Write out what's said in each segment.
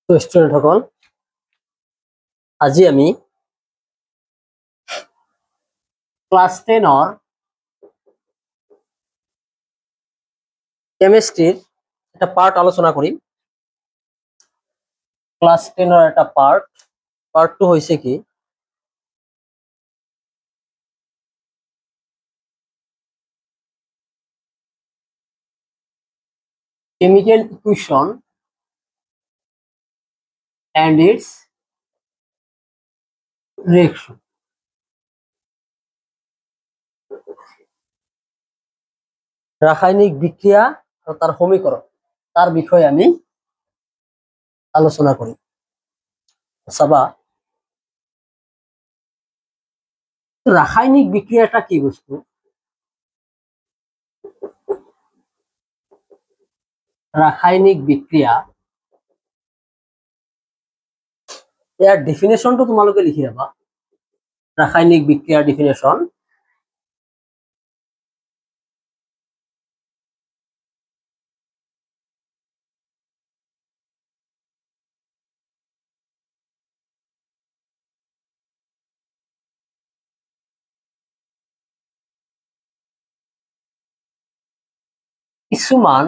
তো স্টুডেন্ট সকল, আজি আমি ক্লাস 10 কেমিস্ট্রির একটা পার্ট আলোচনা করি। ক্লাস 10 একটা পার্ট 2 হয়েছে কি chemical equation and its reaction। রাসায়নিক বিক্রিয়া ও তার সমীকরণ তার বিষয়ে আমি আলোচনা করি। সবা রাসায়নিক বিক্রিয়াটা কি বস্তু? রাসায়নিক বিক্রিয়া ইয়াৰ ডেফিনেশনটো তোমালোকে লিখি ৰাখবা। ৰাসায়নিক বিক্ৰিয়াৰ ডেফিনেশন কিছুমান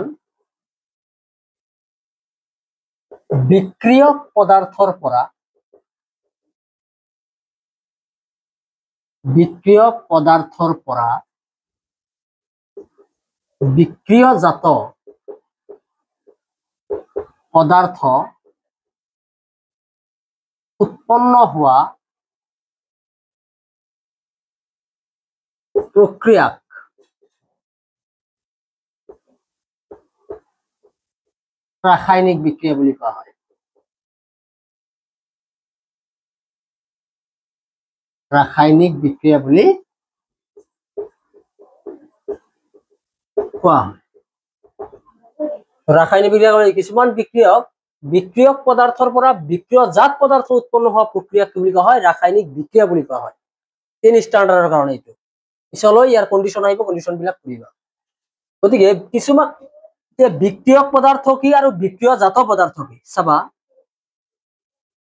বিক্ৰিয়ক পদাৰ্থৰ পৰা বিক্ৰিয়জাত পদাৰ্থ উৎপন্ন হওয়া প্ৰক্ৰিয়াক ৰাসায়নিক বিক্ৰিয়া বুলি কোৱা হয়। ৰাসায়নিক বিক্ৰিয়া বুলি কোৱা হয়। ৰাসায়নিক বিক্ৰিয়া মানে কিছুমান বিক্ৰিয়ক পদাৰ্থৰ পৰা বিক্ৰিয়জাত পদাৰ্থ উৎপন্ন হওয়া প্ৰক্ৰিয়া কি বুলি কোৱা হয়? ৰাসায়নিক বিক্ৰিয়া বুলি কোৱা হয়। 10 স্ট্যান্ডাৰ্ডৰ কাৰণে এইটো পিছলৈ ইয়াৰ কন্ডিশন আহিব, কন্ডিশন বিলাক কৰিবা। গতিকে কিছুমান বিক্ৰিয়ক পদাৰ্থ কি আৰু বিক্রিয়জাত পদার্থ কি চাবা।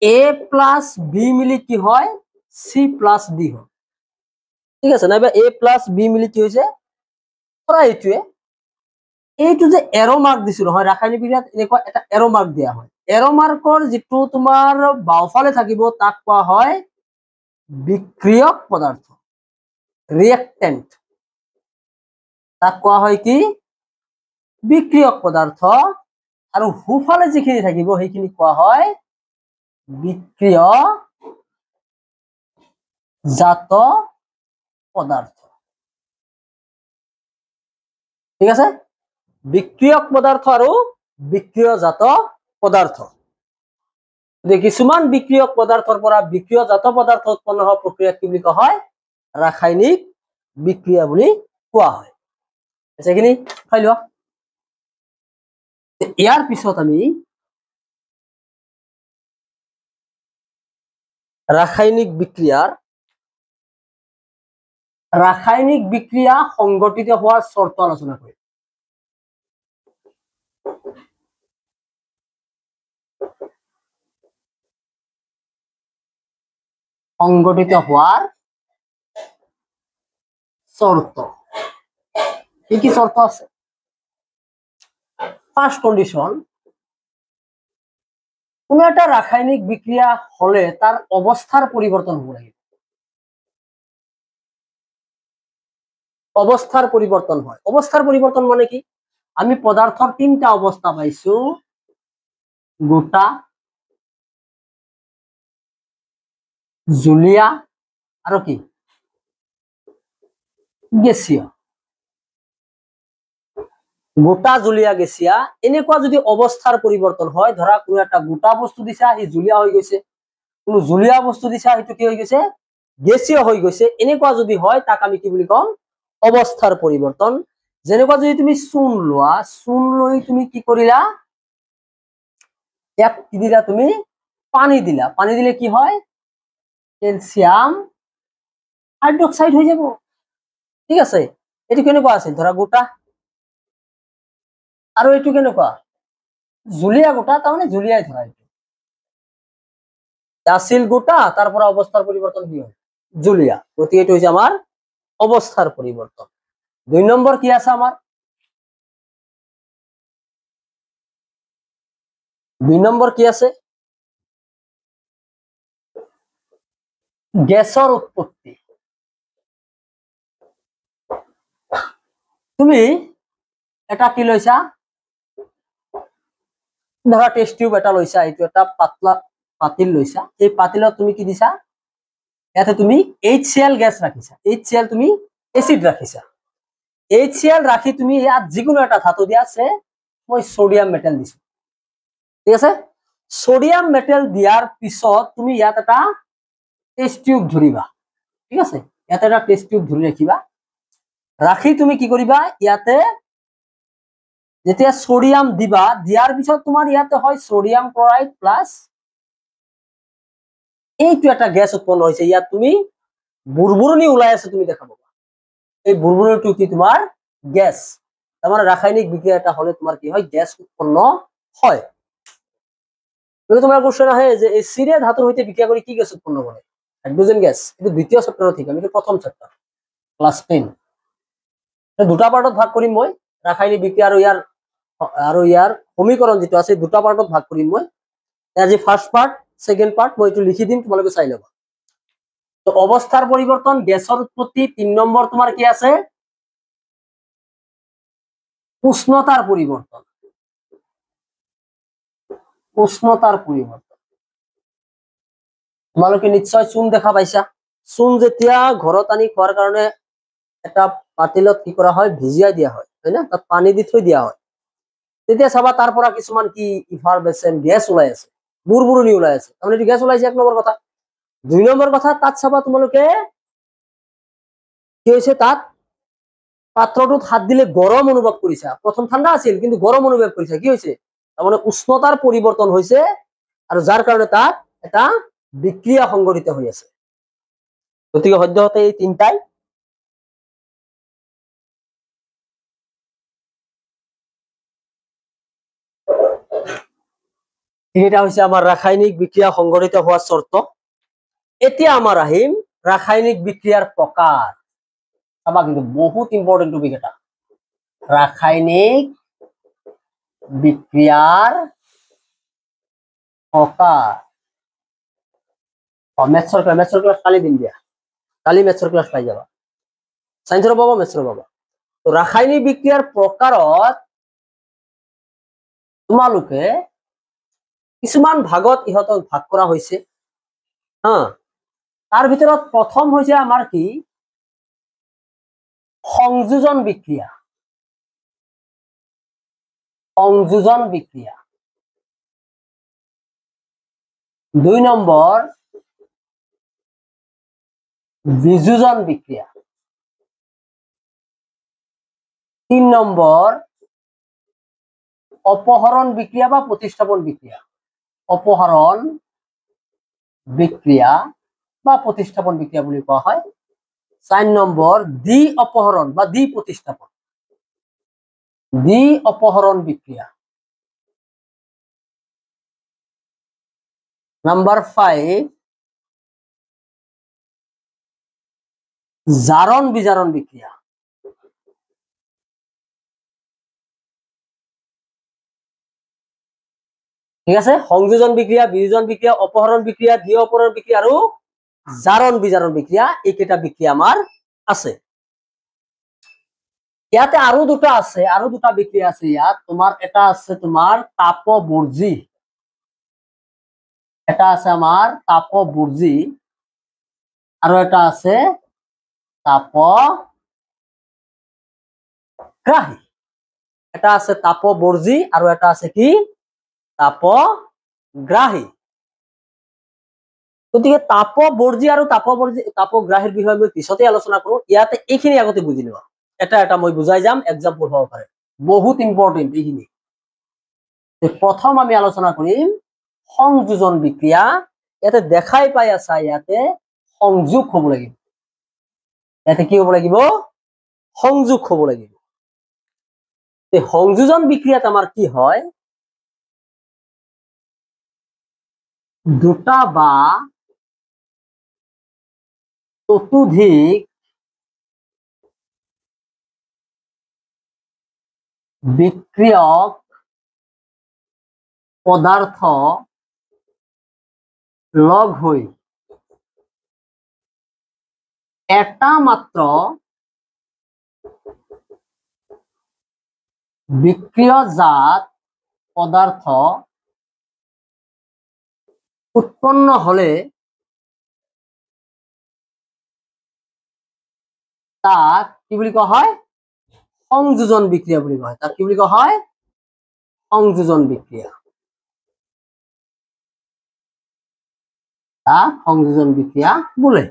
A প্লাস B মিলি কি হয়? C প্লাস D হয়। ঠিক আছে, নাইবা A প্লাস B মিলি কি হৈছে? ধৰা এইটো যে এৰো মাৰ্ক দিছিল হয়, ৰাসায়নিক বিক্ৰিয়াত এনেকুৱা এটা এৰো মাৰ্ক দিয়া হয়। এৰো মাৰ্কৰ যেটো তোমাৰ বাওফালে থাকিব তাক কোৱা হয় বিক্ৰিয়ক পদাৰ্থ, ৰিয়েক্টেন্ট। তাক কোৱা হয় কি? বিক্ৰিয়ক পদাৰ্থ। আৰু হুফালে যিখিনি থাকিব সেইখিনি কোৱা হয় বিক্ৰিয়জাত পদাৰ্থ। ঠিক আছে, বিক্ৰিয়ক পদাৰ্থ আৰু বিক্ৰিয়জাত পদাৰ্থ। কিছুমান বিক্ৰিয়ক পদাৰ্থৰ পৰা বিক্ৰিয়জাত পদাৰ্থ উৎপন্ন হোৱা প্ৰক্ৰিয়া কি বুলি কোৱা হয়? ৰাসায়নিক বিক্ৰিয়া বুলি কোৱা হয়। সেইখিনি চাই লোৱা। ইয়াৰ পিছত আমি রাসায়নিক বিক্রিয়া সংগঠিত হওয়ার শর্ত আলোচনা করি। সংগঠিত হওয়ার শর্ত কি কি শর্ত আছে? ফার্স্ট কন্ডিশন, কোন একটা রাসায়নিক বিক্রিয়া হলে তার অবস্থার পরিবর্তন হব লাগে। অবস্থার পরিবর্তন হয়। অবস্থার পরিবর্তন মানে কি? আমি পদাৰ্থৰ 3টা অবস্থা পাইছো, গোটা, জুলীয়া আৰু কি গেছীয়। গোটা, জুলীয়া, গেছীয়া এনেকুৱা যদি অৱস্থাৰ পৰিৱৰ্তন হয়, ধৰা কোনো এটা গোটা বস্তু দিছা সি জুলীয়া হৈ গৈছে, কোনো জুলীয়া বস্তু দিছা সেইটো কি হৈ গৈছে? গেছীয় হৈ গৈছে। এনেকুৱা যদি হয় তাক আমি কি বুলি কম? অৱস্থাৰ পৰিৱৰ্তন। যেনেকুৱা যদি তুমি চূণ লোৱা, চূণ লৈ তুমি কি কৰিলা? ইয়াত কি দিলা? তুমি পানী দিলা। পানী দিলে কি হয়? ক্যালসিয়াম হাইড্রোক্সাইড হৈ যাব। ঠিক আছে, এইটো কেনেকুৱা আছিল? ধৰা গোটা, আৰু এইটো কেনেকুৱা? জুলীয়া গোটা, তাৰমানে জুলীয়াই ধৰা এইটো। অ্যাসিল গোটা তারপর অবস্থার পরিবর্তন কি হয় জুলিয়া গতি এটা হচ্ছে আমার অবস্থার পরিবর্তন 2 নম্বর কি আছে আমার 2 নম্বর কি আছে গ্যাসের উৎপত্তি তুমি এটা কি লইছা ধৰা টেস্ট টিউব এটা লৈছা এইটো এটা পাতলা পাতিল লৈছা এই পাতিলত তুমি কি দিছা ইয়াতে তুমি HCl গ্যাস ৰাখিছা HCl তুমি এসিড ৰাখিছা HCl ৰাখি তুমি ইয়াত যিকোনো এটা ধাতু দিয়া আছে মই সোডিয়াম মেটেল দিছো ঠিক আছে সোডিয়াম মেটেল দিয়াৰ পিছত তুমি ইয়াত এটা টেস্ট টিউব ধৰিবা ঠিক আছে ইয়াতে এটা টেস্ট টিউব ধৰি ৰাখিবা ৰাখি তুমি কি কৰিবা ইয়াতে যেতিয়া সোডিয়াম দিবা দিয়াৰ পিছত তোমাৰ ইয়াতে হয় সোডিয়াম ক্লোৰাইড প্লাস এইটো এটা গ্যাস উৎপন্ন হৈছে ইয়াত তুমি বুৰবুৰণি ওলাই আছে তুমি দেখা পাবা এই বুৰবুৰণিটো কি তোমাৰ গ্যাস তাৰ মানে ৰাসায়নিক বিক্ৰিয়া এটা হলে তোমাৰ কি হয় গ্যাস উৎপন্ন হয় যদি তোমাৰ কোশ্চেন আহে যে এচিডে ধাতুৰ সৈতে বিক্ৰিয়া কৰি কি গ্যাস উৎপন্ন কৰে হাইড্ৰোজেন গ্যাস এটো দ্বিতীয় চেপ্টাৰত ঠিক আমি প্ৰথম চেপ্টাৰ ক্লাস 10 দুটা পাৰ্টত ভাগ কৰিম মই ৰাসায়নিক বিক্ৰিয়া আৰু ইয়াৰ সমীকৰণ যেটো আছে দুটা পাৰ্টত ভাগ কৰিম মই আজি ফাৰ্স্ট পাৰ্ট সেকেন্ড পার্ট মই একটু লিখি দিম তোমালোকে চাই লবা তো অবস্থার পরিবর্তন গ্যাসের উৎপত্তি 3 নম্বর তোমার কি আছে উষ্ণতার পরিবর্তন তোমালোকে নিশ্চয় চুন দেখা পাইছা চুন যেতিয়া ঘৰত আনি খোৱাৰ কাৰণে এটা পাতিলত কি কৰা হয় ভিজিয়াই দিয়া হয় তাই না তাত পানী দি থৈ দিয়া হয় তেতিয়া চাবা তাৰ পৰা কিছুমান কি ইফাৰভেসেন্ট গ্যাস ওলাই আছে বুৰবুৰণি ওলাই আছে তাৰমানে এটো গ্যাস ওলাইছে এক নম্বৰ কথা 2 নম্বৰ কথা তাত চাবা তোমালোকে কি হৈছে তাত পাত্ৰটোত হাত দিলে গৰম অনুভৱ কৰিছা প্ৰথম ঠাণ্ডা আছিল কিন্তু গৰম অনুভৱ কৰিছা কি হৈছে তাৰমানে উষ্ণতাৰ পৰিৱৰ্তন হৈছে আৰু যাৰ কাৰণে তাত এটা বিক্ৰিয়া সংঘটিত হৈ আছে গতিকে সদ্যহতে এই তিনটাই এটা হৈছে আমাৰ ৰাসায়নিক বিক্ৰিয়া সংঘটিত হোৱাৰ শৰ্ত এতিয়া আমাৰ আহিম ৰাসায়নিক বিক্ৰিয়াৰ প্ৰকাৰ চাবা কিন্তু বহুত ইম্পৰ্টেন্ট টপিক এটা ৰাসায়নিক বিক্ৰিয়াৰ প্ৰকাৰ মেথছৰ ক্লাছ কালি দিন দিয়া কালি মেথছৰ ক্লাছ পাই যাবা সায়েন্সৰ পাবা মেথছৰ পাবা তো ৰাসায়নিক বিক্ৰিয়াৰ প্ৰকাৰত তোমালোকে কিছুমান ভাগত ইহতক ভাগ কৰা হৈছে তাৰ ভিতৰত প্ৰথম হৈছে আমাৰ কি সংযোজন বিক্ৰিয়া 2 নম্বৰ বিযোজন বিক্ৰিয়া 3 নম্বৰ অপহৰণ বিক্ৰিয়া বা প্ৰতিস্থাপন বিক্ৰিয়া অপহৰণ বিক্ৰিয়া বা প্ৰতিস্থাপন বিক্ৰিয়া বলি কোৱা হয় 4 নম্বৰ দ্বি অপহরণ বা দ্বি প্রতিস্থাপন দ্বি অপহরণ বিক্রিয়া নাম্বার 5 জারণ বিজারণ বিক্রিয়া ঠিক আছে সংযোজন বিক্রিয়া বিয়োজন বিক্রিয়া অপহরণ বিক্রিয়া দ্বি অপহরণ বিক্রিয়া আৰু জাৰণ বিজাৰণ বিক্ৰিয়া এইকেইটা বিক্ৰিয়া আমাৰ আছে ইয়াতে আৰু দুটা বিক্ৰিয়া আছে ইয়াত তোমাৰ এটা আছে তোমাৰ তাপবৰ্জি এটা আছে আমাৰ তাপবৰ্জি আৰু এটা আছে তাপগ্ৰাহী এটা আছে তাপবৰ্জি আৰু এটা আছে কি তাপগ্ৰাহী গতিকে তাপবৰ্জি আৰু তাপগ্ৰাহীৰ বিষয়ে মই পিছতে আলোচনা কৰো ইয়াতে এইখিনি আগতে বুজি লোৱা এটা এটা মই বুজাই যাম এক্সাম্পল হ'ব পাৰে বহুত ইম্পৰ্টেন্ট এইখিনি প্ৰথম আমি আলোচনা কৰিম সংযোজন বিক্রিয়া ইয়াতে দেখাই পাই আছা ইয়াতে সংযোগ হ'ব লাগিব ইয়াতে কি হ'ব লাগিব সংযোগ হ'ব লাগিব এই সংযোজন বিক্রিয়াত আমাৰ কি হয় দুটা বা ততোধিক বিক্রিয়ক পদার্থ লগ হই এটা মাত্র বিক্রিয়জাত পদার্থ উৎপন্ন হলে তাক কি বুলি কোৱা হয় সংযোজন বিক্ৰিয়া বুলি কোৱা হয় তাক কি বুলি কোৱা হয় সংযোজন বিক্রিয়া তাক সংযোজন বিক্রিয়া বোলে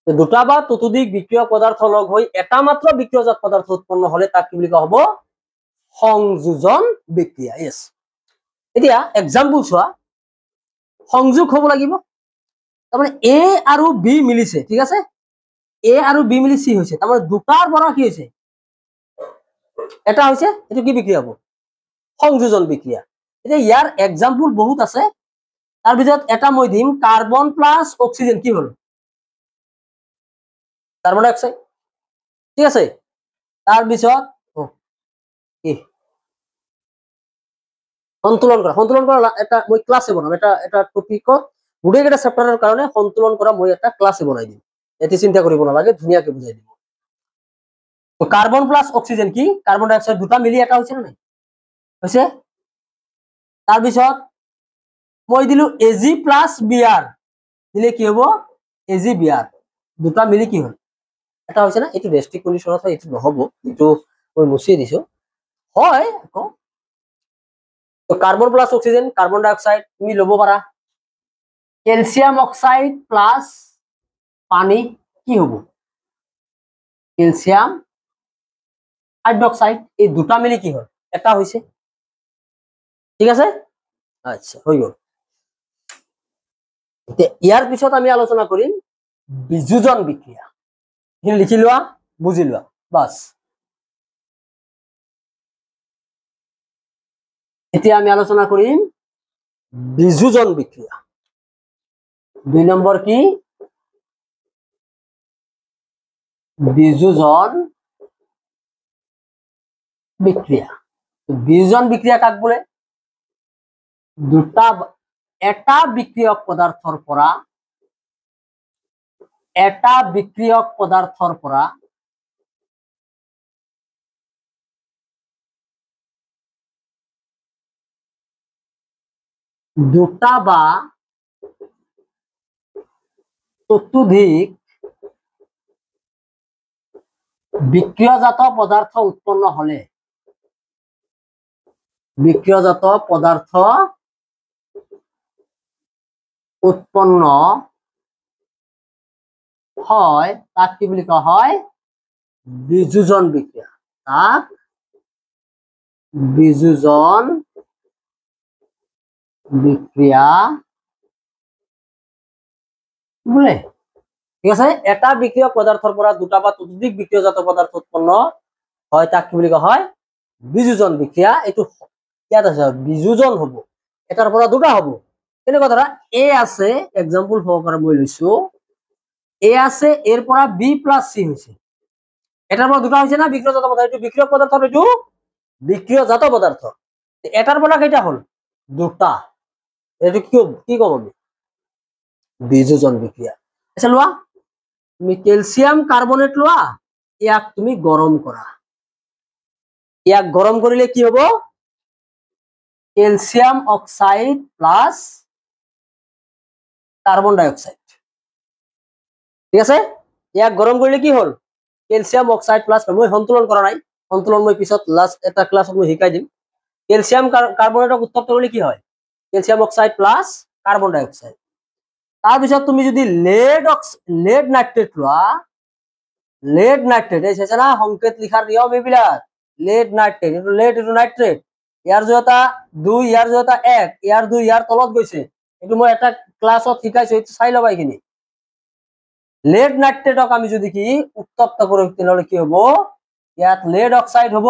দুটা বা ততোধিক বিক্রিয়ক পদার্থ লগ হই এটা মাত্র বিক্রিয়জাত পদার্থ উৎপন্ন হলে তাক কি বুলি কোৱা হ'ব সংযোজন বিক্ৰিয়া ইয়েস এতিয়া এক্সাম্পল চোৱা সংযোগ হ'ব লাগিব তাৰমানে এ আৰু বি মিলিছে ঠিক আছে এ আৰু বি মিলি সি হৈছে তাৰমানে দুটাৰ পৰা কি হৈছে এটা হৈছে এটো কি বিক্ৰিয়া হ'ব সংযোজন বিক্ৰিয়া এতিয়া ইয়াৰ এক্সাম্পল বহুত আছে তাৰ ভিতৰত এটা মই দিম কাৰ্বন প্লাস অক্সিজেন কি হল কাৰ্বন ডাই অক্সাইড ঠিক আছে তাৰ পিছত কি সন্তুলন কৰা এটা মই ক্লাসে বনাম এটা টপিকত গোটেই কেইটা চেপ্টাৰৰ কাৰণে সন্তুলন কৰা মই এটা ক্লাসে বনাই দিম এতি চিন্তা কৰিব নালাগে ধুনীয়াকে বুজাই দিম তো কাৰ্বন প্লাস অক্সিজেন কি কাৰ্বন ডাই অক্সাইড দুটা মিলি এটা হৈছে নাই হৈছে তাৰ পিছত মই দিলো Ag প্লাস Br দিলে কি হ'ব Ag Br দুটা মিলি কি হল এটা হৈছে না এটো ৰেষ্ট্ৰিক্ট কন্ডিশনত হয় এটো নহব এটো মই মুছি দিছো হয় আকৌ তো কার্বন প্লাস অক্সিজেন কার্বন ডাই অক্সাইড তুমি লব পারা ক্যালসিয়াম অক্সাইড প্লাস পানি কি হব ক্যালসিয়াম হাইড্রোক্সাইড এই দুটা মিলি কি হল এটা হইছে ঠিক আছে আচ্ছা হৈ গল ইয়াৰ পিছত আমি আলোচনা কৰিম বিযোজন বিক্ৰিয়া লিখি লোৱা বুজি লোৱা বাস এতিয়া আমি আলোচনা কৰিম বিযোজন বিক্ৰিয়া 2 নম্বৰ কি বিযোজন বিক্ৰিয়া বিযোজন বিক্ৰিয়া কাক বলে দুটা এটা বিক্ৰিয়ক পদাৰ্থৰ পৰা এটা বিক্ৰিয়ক পদাৰ্থৰ পৰা দুটা বা ততোধিক বিক্ৰিয়জাত পদাৰ্থ উৎপন্ন হলে বিক্ৰিয়জাত পদাৰ্থ উৎপন্ন হয় তাক কি বুলি কোৱা হয় বিযোজন বিক্ৰিয়া তাক বিযোজন বিক্ৰিয়া বলে ঠিক আছে এটা বিক্ৰিয়ক পদাৰ্থৰ পৰা দুটা বা ততোধিক বিক্ৰিয়জাত পদাৰ্থ উৎপন্ন হয় তাক কি বুলি কোৱা হয় বিযোজন বিক্ৰিয়া এটো ইয়াত আছে বিযোজন হ'ব এটাৰ পৰা দুটা হ'ব কেনেকুৱা ধৰা এ আছে এক্সাম্পল সহকাৰে মই লৈছো এ আছে এৰ পৰা বি প্লাস সি হৈছে এটাৰ পৰা দুটা হৈছে না বিক্ৰিয়জাত পদাৰ্থ এটো বিক্ৰিয়ক পদাৰ্থ এটো বিক্ৰিয়জাত পদাৰ্থ এটাৰ পৰা কেইটা হল দুটা এটো কি কম আমি বিযোজন বিক্ৰিয়া আচ্ছা লোৱা তুমি ক্যালসিয়াম কাৰ্বনেট লোৱা ইয়াক তুমি গৰম কৰা ইয়াক গৰম কৰিলে কি হ'ব ক্যালসিয়াম অক্সাইড প্লাস কাৰ্বন ডাই অক্সাইড ঠিক আছে ইয়াক গৰম কৰিলে কি হল ক্যালসিয়াম অক্সাইড প্লাস মই সন্তুলন কৰা নাই সন্তুলন মই পিছত লাস্ট এটা ক্লাছত মই শিকাই দিম ক্যালসিয়াম কার্বনেটক উত্তপ্ত কৰিলে কি হয় ক্যালসিয়াম অক্সাইড প্লাস কাৰ্বন ডাই অক্সাইড তাৰ পিছত তুমি যদি লেড নাইট্ৰেট লোৱা লেড নাইট্ৰেট এই আছে না সংকেত লিখাৰ নিয়ম এইবিলাক লেড নাইট্ৰেট এটো লেড এটো নাইট্ৰেট ইয়াৰ জয়তা 2 ইয়াৰ জয়তা 1 ইয়াৰ 2 ইয়াৰ তলত গৈছে এটো মই এটা ক্লাছত শিকাইছো এটো চাই লবা এইখিনি লেড নাইট্রেটক আমি যদি কি উত্তপ্ত কৰো তেনলে কি হ'ব ইয়াত লেড অক্সাইড হ'ব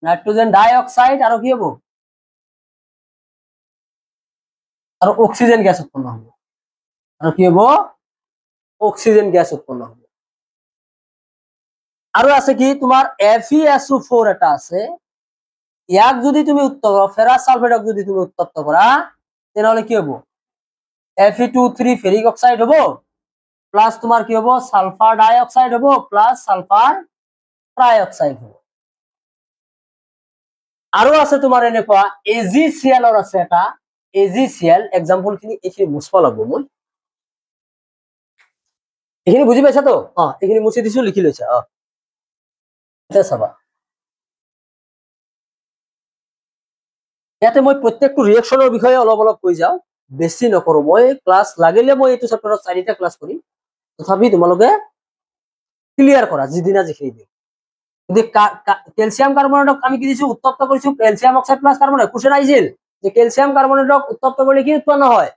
নাইট্ৰোজেন ডাই অক্সাইড আৰু কি হ'ব আৰু অক্সিজেন গেছ উৎপন্ন হ'ব আৰু কি হ'ব অক্সিজেন গেছ উৎপন্ন হ'ব আৰু আছে কি তোমাৰ FeSO4 এটা আছে ইয়াক যদি তুমি উত্তপ্ত ফেৰাছ সালফেটক যদি তুমি উত্তপ্ত কৰা তেনেহলে কি হ'ব Fe2O3 ফেৰিক অক্সাইড হ'ব প্লাস তোমাৰ কি হবো সালফাৰ ডাই অক্সাইড হবো প্লাস সালফাৰ ট্ৰাই অক্সাইড হবো আৰু আছে তোমাৰ এনেকুৱা AgCl আছে এটা AgCl এক্সাম্পল খিনি এইখিনি মুছবা লাগব মই এইখিনি বুজি পাইছা তো এইখিনি মুছি দিছো লিখি লৈছা এটা চাবা ইয়াতে মই প্ৰত্যেকটো ৰিয়েকচনৰ বিষয়ে অলপ অলপ কৈ যাও বেছি নকৰো মই ক্লাস লাগিলে মই এইটো চেপ্টাৰত 4টা ক্লাস কৰিম তথাপি তোমালোকে ক্লিয়াৰ কৰা যিদিনা যিখিনি দিম যদি ক্যালসিয়াম কাৰ্বনেটক আমি কি দিছো উত্তপ্ত কৰিছো calcium oxide plus carbonate question আহিছিল যে ক্যালসিয়াম কাৰ্বনেটক উত্তপ্ত কৰিলে কি উৎপন্ন হয়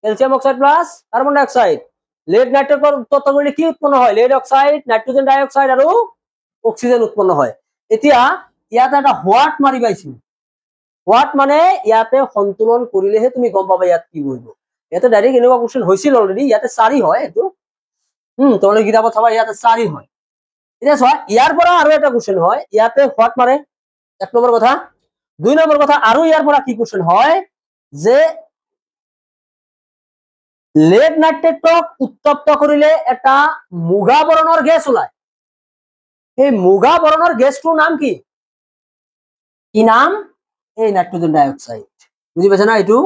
ক্যালসিয়াম অক্সাইড প্লাস কাৰ্বন ডাই অক্সাইড lead নাইট্ৰেটক উত্তপ্ত কৰিলে কি উৎপন্ন হয় lead অক্সাইড নাইট্ৰোজেন ডাই অক্সাইড আৰু অক্সিজেন উৎপন্ন হয় এতিয়া ইয়াত এটা হোৱাট মাৰি পাইছো হোৱাট মানে ইয়াতে সন্তুলন কৰিলেহে তুমি গম পাবা ইয়াত কি বহিব ইয়াতে ডাইৰেক্ট এনেকুৱা কোশ্চেন হৈছিল অলৰেডি ইয়াতে 4 হয় এটো তোমালোকে কিতাপত চাবা ইয়াতে 4 হয় এতিয়া চোৱা ইয়াৰ পৰা আৰু এটা কোশ্চেন হয় ইয়াতে হোৱাট মাৰে এক নম্বৰ কথা দুই নম্বৰ কথা আৰু ইয়াৰ পৰা কি কোশ্চেন হয় যে lead নাইট্ৰেটক উত্তপ্ত কৰিলে এটা মুগা বৰণৰ গেছ ওলায় এই মুগা বৰণৰ গেছটোৰ নাম কি নাম এই নাইট্ৰোজেন ডাই অক্সাইড বুজি পাইছা না এইটো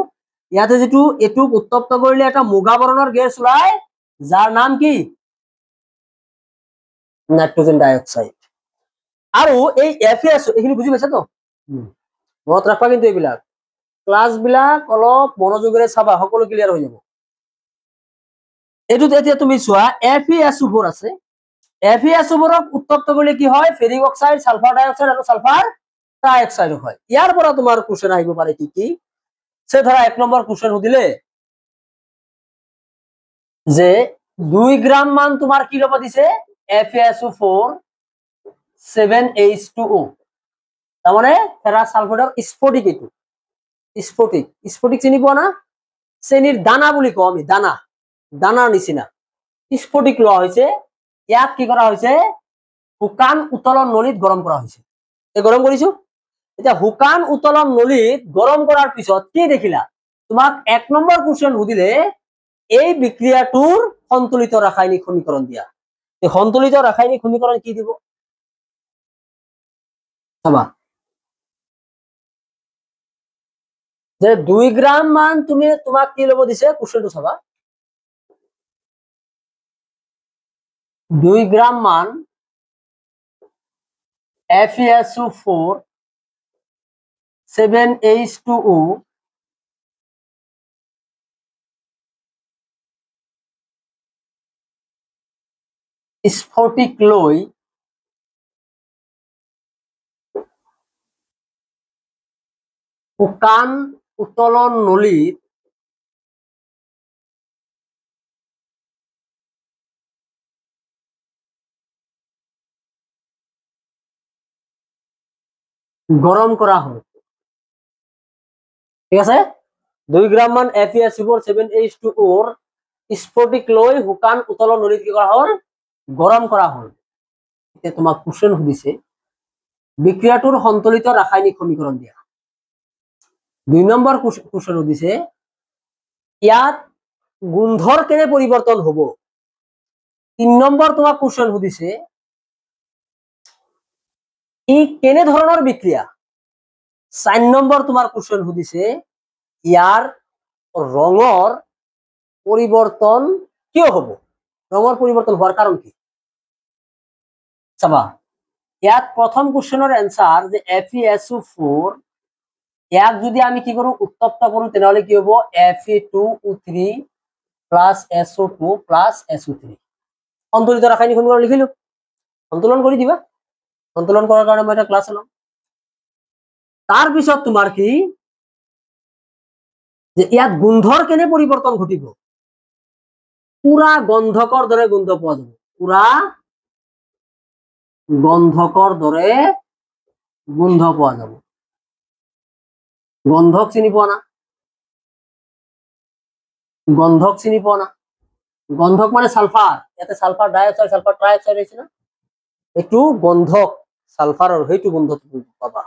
ইয়াতে যেটো এটু উত্তপ্ত কৰিলে এটা মুগা বৰণৰ গেছ ওলায় যাৰ নাম কি নাইট্ৰোজেন ডাই অক্সাইড আৰু এই FeSO এইখিনি বুজি পাইছা তো মনত ৰাখবা কিন্তু এইবিলাক ক্লাস বিলাক অলপ মনোযোগেৰে চাবা সকলো ক্লিয়াৰ হৈ যাব এটুত এতিয়া তুমি চোৱা FeSO4 আছে FeSO4 উত্তপ্ত কৰিলে কি হয় ফেৰিক অক্সাইড সালফাৰ ডাই অক্সাইড আৰু সালফাৰ ট্ৰাই অক্সাইড হয় ইয়াৰ পৰা তোমাৰ কোশ্চেন আহিব পাৰে কি কি সে ধৰা এক নম্বৰ কোশ্চেন সুধিলে যে 2 গ্ৰাম মান তোমাৰ কি ল'ব দিছে FeSO4 7H2O তাৰ মানে ফেৰাস সালফেটৰ স্ফটিক এটো স্ফটিক চিনি পোৱা না শ্ৰেণীৰ দানা বুলি কওঁ আমি দানাৰ নিচিনা স্ফটিক লোৱা হৈছে ইয়াক কি কৰা হৈছে শুকান উতলন নলীত গৰম কৰা হৈছে এই গৰম কৰিছো এতিয়া শুকান উতলন নলীত গৰম কৰাৰ পিছত কি দেখিলা তোমাক এক নম্বৰ কোশ্চেন সুধিলে এই বিক্ৰিয়াটোৰ সন্তুলিত ৰাসায়নিক সমীকৰণ দিয়া এই সন্তুলিত ৰাসায়নিক সমীকৰণ কি দিব চাবা যে 2 গ্রাম মান তুমি তোমাক কি ল'ব দিছে কোশ্চেনটো চাবা 2 গ্রাম মান FeSO4 7H2O স্ফটিক লৈ শুকান উতলন নলীত গৰম কৰা হল ঠিক আছে 2 গ্ৰাম মান FeSO4 7H2O স্ফটিক লৈ শুকান উতলন নলীত কি কৰা হল গৰম কৰা হল এতিয়া তোমাক কোশ্চেন সুধিছে বিক্ৰিয়াটোৰ সন্তুলিত ৰাসায়নিক সমীকৰণ দিয়া 2 নম্বৰ কোশ্চেন সুধিছে ইয়াত গুন্ধৰ কেনে পৰিৱৰ্তন হ'ব 3 নম্বৰ তোমাক কোশ্চেন সুধিছে ই কেনে ধৰণৰ বিক্ৰিয়া 4 নম্বৰ তোমাৰ কোশ্চেন সুধিছে ইয়াৰ ৰঙৰ পৰিৱৰ্তন কিয় হ'ব ৰঙৰ পৰিৱৰ্তন হোৱাৰ কাৰণ কি চাবা ইয়াত প্ৰথম কোশ্চেনৰ এনসাৰ যে FeSO4 ইয়াক যদি আমি কি কৰো উত্তপ্ত কৰো তেনেহলে কি হ'ব Fe2O3 +SO2 +SO3 সন্তুলিত ৰাসায়নিক সমীকৰণ লিখিলো সন্তুলন কৰি দিবা সন্তুলন কৰাৰ কাৰণে মই এটা ক্লাস লম তাৰ পিছত তোমাৰ কি যে ইয়াত গুন্ধৰ কেনে পৰিৱৰ্তন ঘটিব পুৰা গন্ধকৰ দৰে গোন্ধ পোৱা যাব পুৰা গন্ধকৰ দৰে গোন্ধ পোৱা যাব গন্ধক চিনি পোৱা না গন্ধক চিনি পোৱা না? গন্ধক মানে সালফাৰ, ইয়াতে সালফাৰ ডাইঅক্সাইড সালফাৰ ট্ৰাইঅক্সাইড আছে না, এইটো গন্ধক সালফাৰৰ সেইটো গন্ধটো পাবা।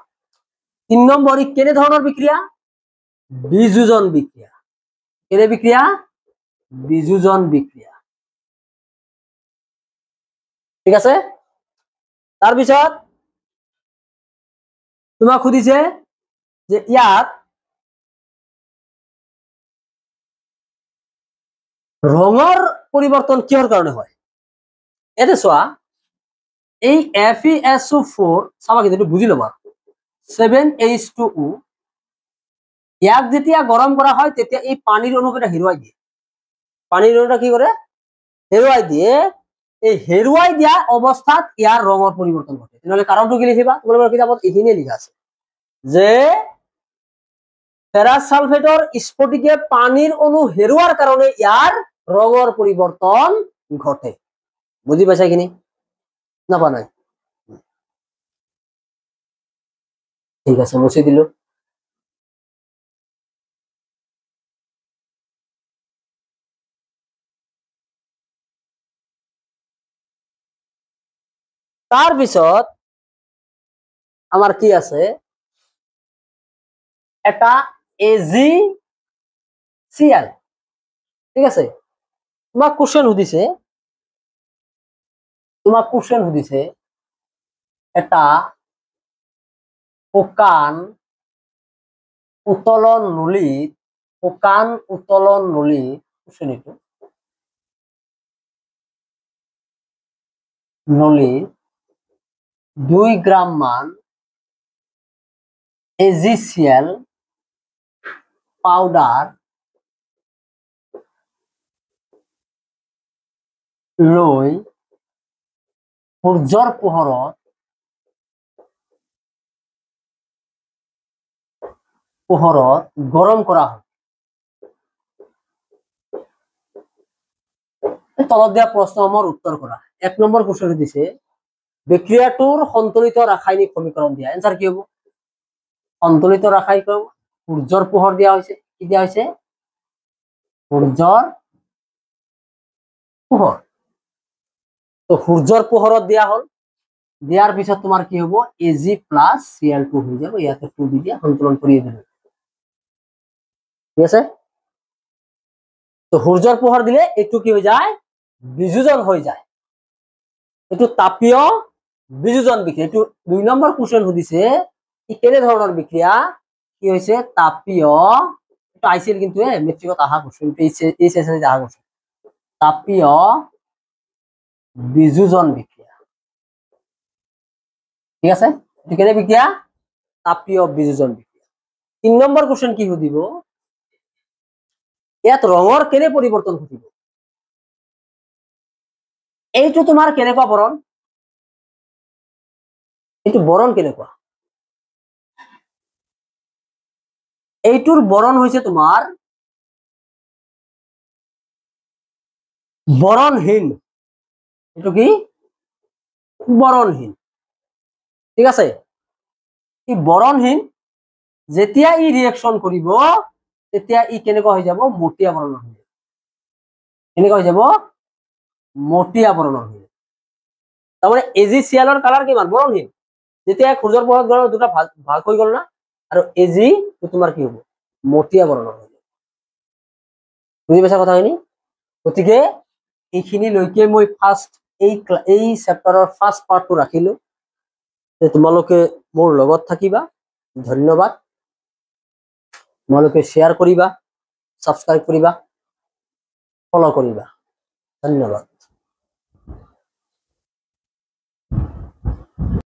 3 নম্বৰ ই কেনে ধৰণৰ বিক্ৰিয়া? বিযোজন বিক্ৰিয়া। কেনে বিক্ৰিয়া? বিযোজন বিক্ৰিয়া। ঠিক আছে, তাৰপিছত তোমাক সুধিছে যে ইয়াত ৰঙৰ পৰিৱৰ্তন কিহৰ কাৰণে হয়? এতে চোৱা, এই FeSO4 চাবা কিন্তু বুঝি লবা, 7H2O ইয়াক যেতিয়া গৰম কৰা হয় তেতিয়া এই পানীৰ অণুকেইটা হেৰুৱাই দিয়ে। পানীৰ অণুটা কি কৰে? হেৰুৱাই দিয়ে। এই হেৰুৱাই দিয়া অৱস্থাত ইয়াৰ ৰঙৰ পৰিৱৰ্তন ঘটে। তেনেহলে কাৰণটো কি লিখিবা? তোমালোকৰ কিতাপত এইখিনিয়ে লিখা আছে যে ফেৰাছ সালফেটৰ স্ফটিকে পানীৰ অণু হেৰুৱাৰ কাৰণে ইয়াৰ ৰঙৰ পৰিৱৰ্তন ঘটে। বুজি পাইছা এইখিনি? নাপা নাই? ঠিক আছে, মুছি দিলো। তাৰপিছত আমাৰ কি আছে, এটা AgCl। ঠিক আছে, তোমাক কোশ্চেন সুধিছে এটা শুকান উত্তোলন নলীত শ্ৰেণীটো নলীত 2 গ্ৰাম মান AgCl পাউডাৰ লৈ সূৰ্যৰ পোহৰত গৰম কৰা হয়। তলত দিয়া প্ৰশ্নসমূহৰ উত্তৰ কৰা। 1 নম্বৰ কোশ্চেন দিছে বিক্ৰিয়াটোৰ সন্তুলিত ৰাসায়নিক সমীকৰণ দিয়া। এনসাৰ কি হ'ব? সন্তুলিত ৰাসায়নিক সূৰ্যৰ পোহৰ দিয়া হৈছে। কি দিয়া হৈছে? সূৰ্যৰ পোহৰ। তো সূৰ্যৰ পোহৰত দিয়া হল, দিয়াৰ পিছত তোমাৰ কি হ'ব? Ag প্লাস Cl2 হৈ যাব। ইয়াতে 2 দি দিয়া, সন্তুলন কৰি দিলে। ঠিক আছে, তো সূৰ্যৰ পোহৰ দিলে এইটো কি হৈ যায়? বিযোজন হৈ যায়। এইটো তাপীয় বিযোজন বিক্রিয়া। এইটো 2 নম্বৰ কোশ্চেন সুধিছে ই কেনে ধৰণৰ বিক্ৰিয়া? কি হৈছে? তাপীয়, এটা আইছিল কিন্তু মেট্ৰিকত আহা কোশ্চেন, এইচএসএল আহা কোশ্চেন। তাপীয় বিযোজন বিক্ৰিয়া। ঠিক আছে, এটো কেনে বিক্ৰিয়া? তাপীয় বিযোজন বিক্ৰিয়া। 3 নম্বৰ কোশ্চেন কি সুধিব? ইয়াত ৰঙৰ কেনে পৰিৱৰ্তন ঘটিব? এইটো তোমাৰ কেনেকুৱা বৰণ? এইটো বৰণ কেনেকুৱা? এইটোৰ বৰণ হৈছে তোমাৰ বৰণহীন। এইটো কি? বৰণহীন। ঠিক আছে, ই বৰণহীন। যেতিয়া ই ৰিয়েকশন কৰিব তেতিয়া ই কেনেকুৱা হৈ যাব? মটিয়া বৰণৰ হৈ যাব। কেনেকুৱা হৈ যাব? মটিয়া বৰণৰ হৈ যাব। তাৰমানে AgCl কালাৰ কিমান? বৰণহীন। যেতিয়া সূৰ্যৰ পোহৰত গ'ল দুটা ভাগ হৈ গ'ল না, আৰু Ag তোমাৰ কি হ'ব? মটিয়া বৰণৰ হৈ যাব। বুজি পাইছা কথাখিনি? গতিকে এইখিনি লৈকে মই এই চেপ্টাৰৰ ফাৰ্ষ্ট পাৰ্টটো ৰাখিলো। তোমালোকে মোৰ লগত থাকিবা। ধন্যবাদ। তোমালোকে শ্বেয়াৰ কৰিবা, সাবস্ক্ৰাইব কৰিবা, ফলো কৰিবা। ধন্যবাদ।